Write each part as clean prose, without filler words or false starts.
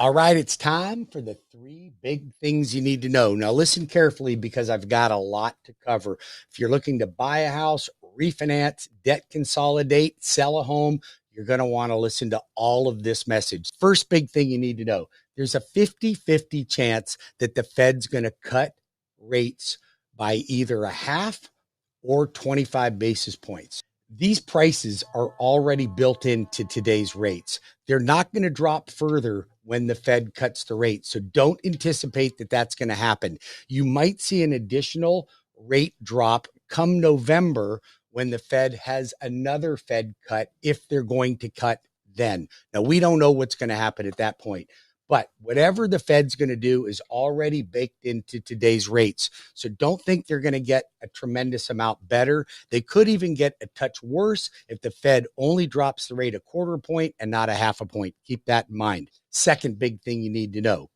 All right, it's time for the three big things you need to know. Now, listen carefully because I've got a lot to cover. If you're looking to buy a house, refinance, debt consolidate, sell a home, you're going to want to listen to all of this message. First big thing you need to know, there's a 50-50 chance that the Fed's going to cut rates by either a half or 25 basis points. These prices are already built into today's rates. They're not going to drop further when the Fed cuts the rate. So don't anticipate that that's going to happen. You might see an additional rate drop come November when the Fed has another Fed cut, if they're going to cut then. Now, we don't know what's going to happen at that point. But whatever the Fed's going to do is already baked into today's rates. So don't think they're going to get a tremendous amount better. They could even get a touch worse if the Fed only drops the rate a quarter point and not a half a point. Keep that in mind. Second big thing you need to know.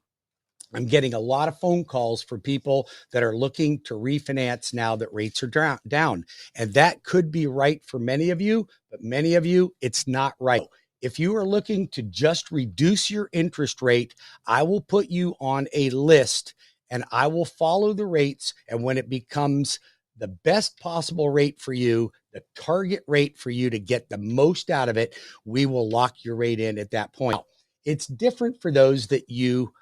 I'm getting a lot of phone calls for people that are looking to refinance now that rates are down. And that could be right for many of you, but many of you, it's not right. If you are looking to just reduce your interest rate, I will put you on a list and I will follow the rates. And when it becomes the best possible rate for you, the target rate for you to get the most out of it, we will lock your rate in at that point. It's different for those that you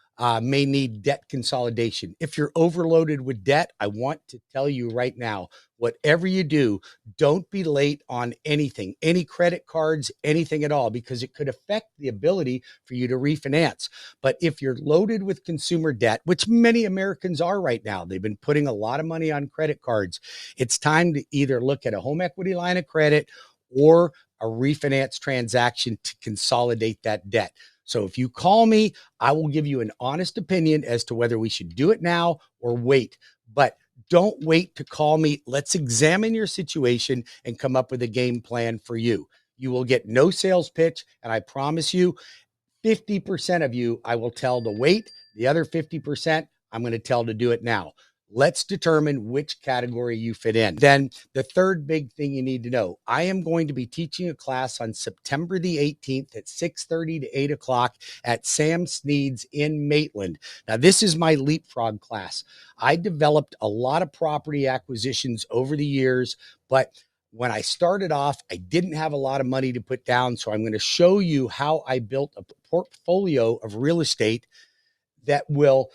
may need debt consolidation. If you're overloaded with debt, I want to tell you right now, whatever you do, don't be late on anything, any credit cards, anything at all, because it could affect the ability for you to refinance. But if you're loaded with consumer debt, which many Americans are right now, they've been putting a lot of money on credit cards. It's time to either look at a home equity line of credit or a refinance transaction to consolidate that debt. So if you call me, I will give you an honest opinion as to whether we should do it now or wait. But don't wait to call me. Let's examine your situation and come up with a game plan for you. You will get no sales pitch. And I promise you, 50% of you, I will tell to wait. The other 50%, I'm going to tell to do it now. Let's determine which category you fit in. Then the third big thing you need to know, I am going to be teaching a class on September the 18th at 6:30 to 8 o'clock at Sam Sneed's in Maitland. Now, this is my leapfrog class. I developed a lot of property acquisitions over the years, but when I started off, I didn't have a lot of money to put down. So I'm going to show you how I built a portfolio of real estate that will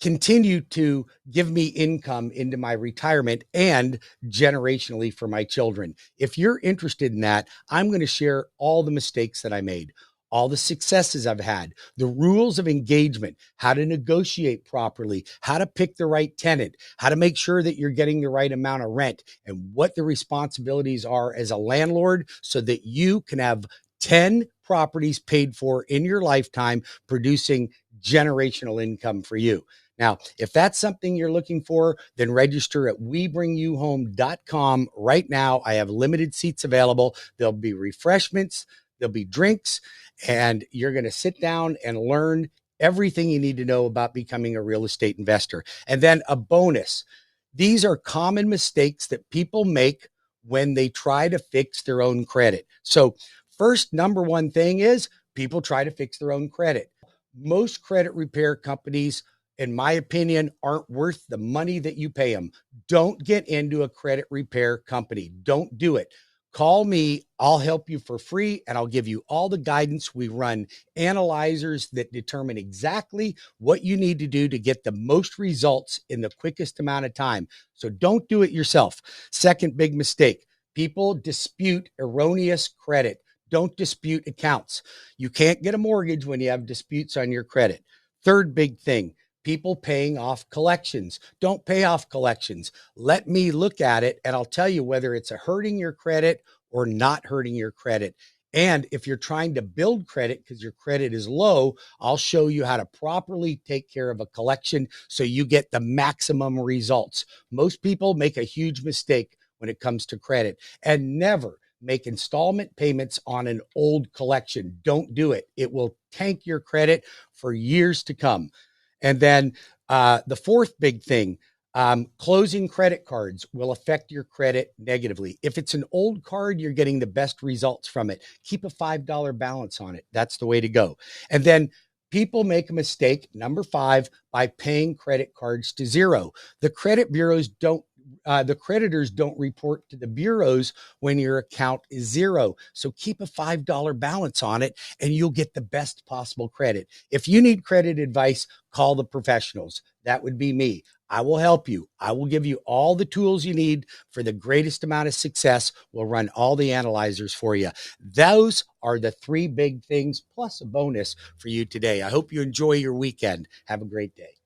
continue to give me income into my retirement and generationally for my children. If you're interested in that, I'm going to share all the mistakes that I made, all the successes I've had, the rules of engagement, how to negotiate properly, how to pick the right tenant, how to make sure that you're getting the right amount of rent, and what the responsibilities are as a landlord so that you can have 10 properties paid for in your lifetime, producing generational income for you. Now, if that's something you're looking for, then register at webringyouhome.com right now. I have limited seats available. There'll be refreshments, there'll be drinks, and you're going to sit down and learn everything you need to know about becoming a real estate investor. And then a bonus. These are common mistakes that people make when they try to fix their own credit. So first, number one thing is people try to fix their own credit. Most credit repair companies, in my opinion, aren't worth the money that you pay them. Don't get into a credit repair company. Don't do it. Call me. I'll help you for free, and I'll give you all the guidance. We run analyzers that determine exactly what you need to do to get the most results in the quickest amount of time. So don't do it yourself. Second big mistake, people dispute erroneous credit. Don't dispute accounts. You can't get a mortgage when you have disputes on your credit. Third big thing, people paying off collections. Don't pay off collections. Let me look at it and I'll tell you whether it's hurting your credit or not hurting your credit. And if you're trying to build credit because your credit is low, I'll show you how to properly take care of a collection so you get the maximum results. Most people make a huge mistake when it comes to credit, and never make installment payments on an old collection. Don't do it. It will tank your credit for years to come. And then the fourth big thing, closing credit cards will affect your credit negatively. If it's an old card, you're getting the best results from it. Keep a $5 balance on it. That's the way to go. And then People make a mistake, number 5, by paying credit cards to zero. The credit bureaus don't the creditors don't report to the bureaus when your account is zero. So keep a $5 balance on it and you'll get the best possible credit. If you need credit advice, call the professionals. That would be me. I will help you. I will give you all the tools you need for the greatest amount of success. We'll run all the analyzers for you. Those are the 3 big things plus a bonus for you today. I hope you enjoy your weekend. Have a great day.